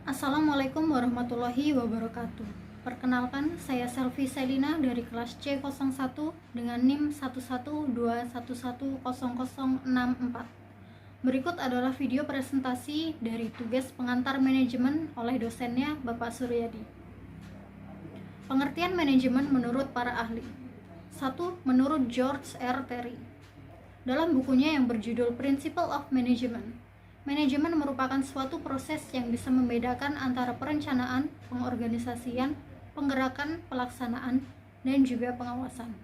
Assalamualaikum warahmatullahi wabarakatuh. Perkenalkan, saya Selvi Selina dari kelas C01 dengan NIM 112110064. Berikut adalah video presentasi dari tugas pengantar manajemen oleh dosennya Bapak Suryadi. Pengertian manajemen menurut para ahli. 1. Menurut George R. Terry. Dalam bukunya yang berjudul Principle of Management, manajemen merupakan suatu proses yang bisa membedakan antara perencanaan, pengorganisasian, penggerakan, pelaksanaan, dan juga pengawasan.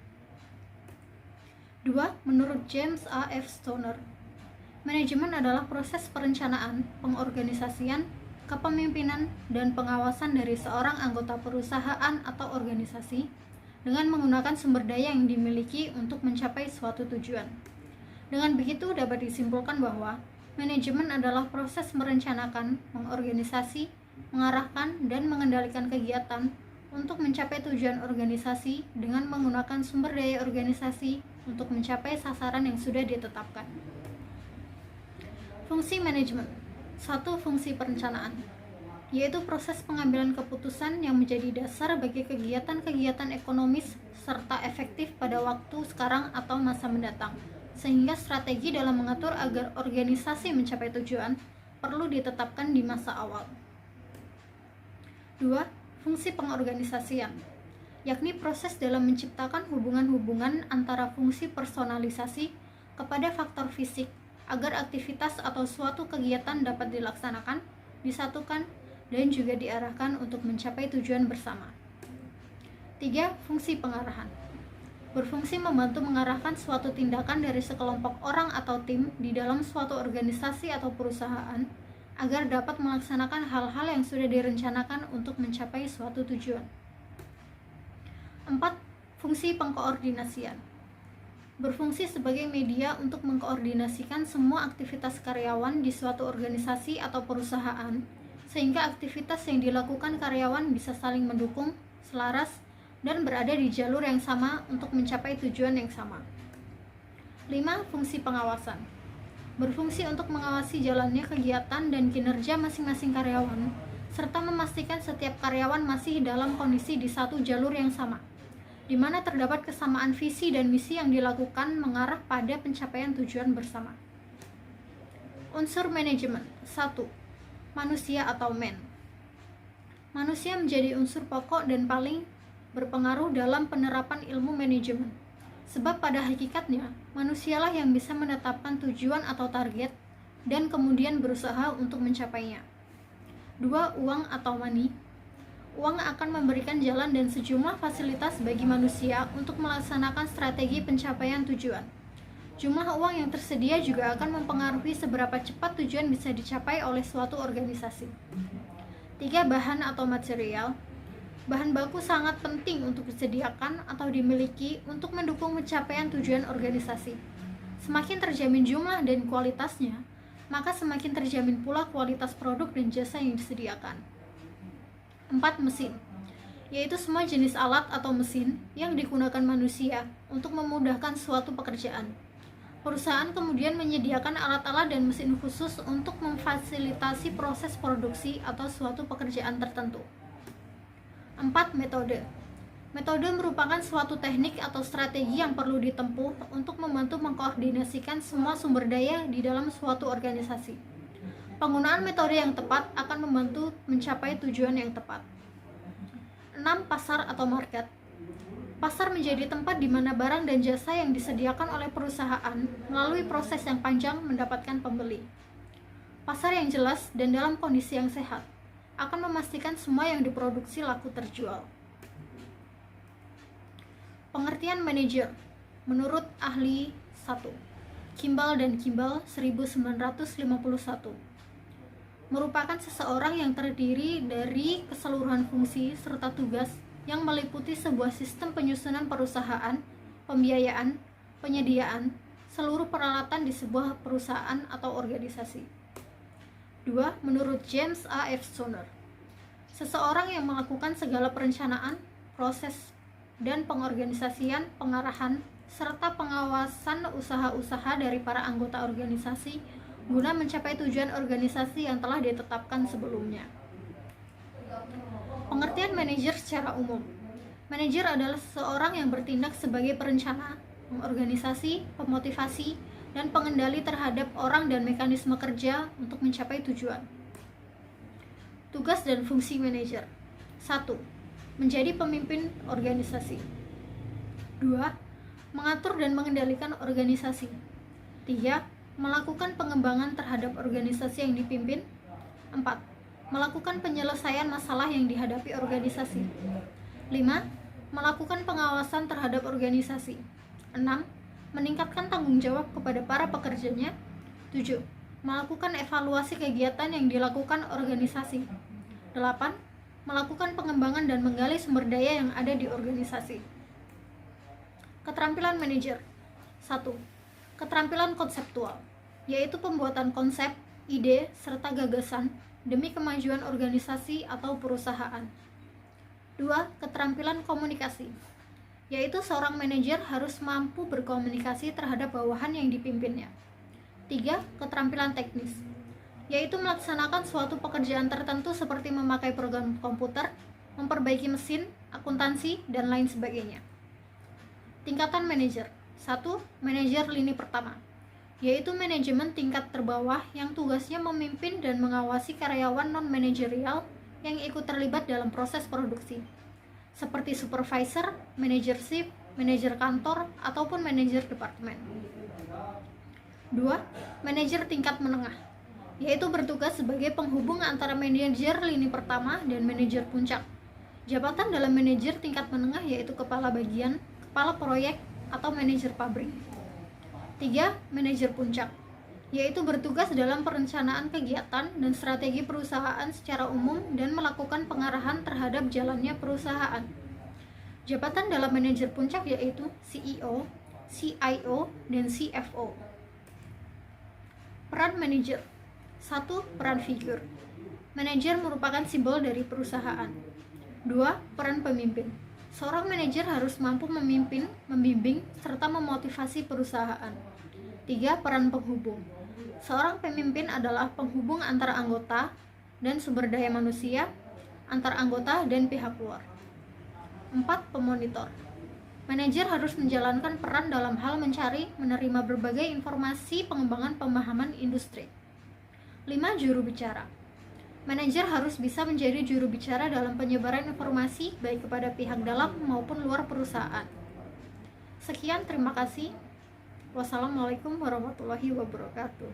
2. Menurut James A. F. Stoner, manajemen adalah proses perencanaan, pengorganisasian, kepemimpinan, dan pengawasan dari seorang anggota perusahaan atau organisasi dengan menggunakan sumber daya yang dimiliki untuk mencapai suatu tujuan. Dengan begitu dapat disimpulkan bahwa manajemen adalah proses merencanakan, mengorganisasi, mengarahkan, dan mengendalikan kegiatan untuk mencapai tujuan organisasi dengan menggunakan sumber daya organisasi untuk mencapai sasaran yang sudah ditetapkan. Fungsi manajemen. 1. Fungsi perencanaan, yaitu proses pengambilan keputusan yang menjadi dasar bagi kegiatan-kegiatan ekonomis serta efektif pada waktu sekarang atau masa mendatang, sehingga strategi dalam mengatur agar organisasi mencapai tujuan perlu ditetapkan di masa awal. 2. Fungsi pengorganisasian, yakni proses dalam menciptakan hubungan-hubungan antara fungsi personalisasi kepada faktor fisik agar aktivitas atau suatu kegiatan dapat dilaksanakan, disatukan, dan juga diarahkan untuk mencapai tujuan bersama. 3. Fungsi pengarahan, berfungsi membantu mengarahkan suatu tindakan dari sekelompok orang atau tim di dalam suatu organisasi atau perusahaan agar dapat melaksanakan hal-hal yang sudah direncanakan untuk mencapai suatu tujuan. 4. Fungsi pengkoordinasian, berfungsi sebagai media untuk mengkoordinasikan semua aktivitas karyawan di suatu organisasi atau perusahaan sehingga aktivitas yang dilakukan karyawan bisa saling mendukung, selaras, dan berada di jalur yang sama untuk mencapai tujuan yang sama. 5. Fungsi pengawasan, berfungsi untuk mengawasi jalannya kegiatan dan kinerja masing-masing karyawan, serta memastikan setiap karyawan masih dalam kondisi di satu jalur yang sama, di mana terdapat kesamaan visi dan misi yang dilakukan mengarah pada pencapaian tujuan bersama. Unsur manajemen. 1. Manusia atau man. Manusia menjadi unsur pokok dan paling berpengaruh dalam penerapan ilmu manajemen, sebab pada hakikatnya manusialah yang bisa menetapkan tujuan atau target dan kemudian berusaha untuk mencapainya. 2. Uang atau money. Uang akan memberikan jalan dan sejumlah fasilitas bagi manusia untuk melaksanakan strategi pencapaian tujuan. Jumlah uang yang tersedia juga akan mempengaruhi seberapa cepat tujuan bisa dicapai oleh suatu organisasi. 3. Bahan atau material. Bahan baku sangat penting untuk disediakan atau dimiliki untuk mendukung pencapaian tujuan organisasi. Semakin terjamin jumlah dan kualitasnya, maka semakin terjamin pula kualitas produk dan jasa yang disediakan. 4. Mesin, yaitu semua jenis alat atau mesin yang digunakan manusia untuk memudahkan suatu pekerjaan. Perusahaan kemudian menyediakan alat-alat dan mesin khusus untuk memfasilitasi proses produksi atau suatu pekerjaan tertentu. 4. Metode. Metode merupakan suatu teknik atau strategi yang perlu ditempuh untuk membantu mengkoordinasikan semua sumber daya di dalam suatu organisasi. Penggunaan metode yang tepat akan membantu mencapai tujuan yang tepat. 6. Pasar atau market. Pasar menjadi tempat di mana barang dan jasa yang disediakan oleh perusahaan melalui proses yang panjang mendapatkan pembeli. Pasar yang jelas dan dalam kondisi yang sehat akan memastikan semua yang diproduksi laku terjual. Pengertian manajer menurut ahli 1. Kimball dan Kimball 1951 merupakan seseorang yang terdiri dari keseluruhan fungsi serta tugas yang meliputi sebuah sistem penyusunan perusahaan, pembiayaan, penyediaan, seluruh peralatan di sebuah perusahaan atau organisasi. 2. Menurut James A. F. Stoner, seseorang yang melakukan segala perencanaan, proses, dan pengorganisasian, pengarahan, serta pengawasan usaha-usaha dari para anggota organisasi guna mencapai tujuan organisasi yang telah ditetapkan sebelumnya. Pengertian manajer secara umum. Manajer adalah seseorang yang bertindak sebagai perencana, pengorganisasi, pemotivasi, dan pengendali terhadap orang dan mekanisme kerja untuk mencapai tujuan. Tugas dan fungsi manajer. 1. Menjadi pemimpin organisasi. 2. Mengatur dan mengendalikan organisasi. 3. Melakukan pengembangan terhadap organisasi yang dipimpin. 4. Melakukan penyelesaian masalah yang dihadapi organisasi. 5. Melakukan pengawasan terhadap organisasi. 6. Meningkatkan tanggung jawab kepada para pekerjanya. 7. Melakukan evaluasi kegiatan yang dilakukan organisasi. 8. Melakukan pengembangan dan menggali sumber daya yang ada di organisasi. Keterampilan manajer. 1. Keterampilan konseptual, yaitu pembuatan konsep, ide, serta gagasan demi kemajuan organisasi atau perusahaan. 2. Keterampilan komunikasi, yaitu seorang manajer harus mampu berkomunikasi terhadap bawahan yang dipimpinnya. 3. Keterampilan teknis, yaitu melaksanakan suatu pekerjaan tertentu seperti memakai program komputer, memperbaiki mesin, akuntansi, dan lain sebagainya. Tingkatan manajer. 1. Manajer lini pertama, yaitu manajemen tingkat terbawah yang tugasnya memimpin dan mengawasi karyawan non-manajerial yang ikut terlibat dalam proses produksi, seperti supervisor, manajer shift, manajer kantor, ataupun manajer departemen. 2. Manajer tingkat menengah, yaitu bertugas sebagai penghubung antara manajer lini pertama dan manajer puncak. Jabatan dalam manajer tingkat menengah yaitu kepala bagian, kepala proyek, atau manajer pabrik. 3. Manajer puncak, yaitu bertugas dalam perencanaan kegiatan dan strategi perusahaan secara umum dan melakukan pengarahan terhadap jalannya perusahaan. Jabatan dalam manajer puncak yaitu CEO, CIO, dan CFO. Peran manajer. 1. Peran figur. Manajer merupakan simbol dari perusahaan. 2. Peran pemimpin. Seorang manajer harus mampu memimpin, membimbing, serta memotivasi perusahaan. 3. Peran penghubung. Seorang pemimpin adalah penghubung antara anggota dan sumber daya manusia, antar anggota dan pihak luar. 4. Pemonitor. Manajer harus menjalankan peran dalam hal mencari, menerima berbagai informasi pengembangan pemahaman industri. 5. Juru bicara. Manajer harus bisa menjadi juru bicara dalam penyebaran informasi baik kepada pihak dalam maupun luar perusahaan. Sekian, terima kasih. Wassalamualaikum warahmatullahi wabarakatuh.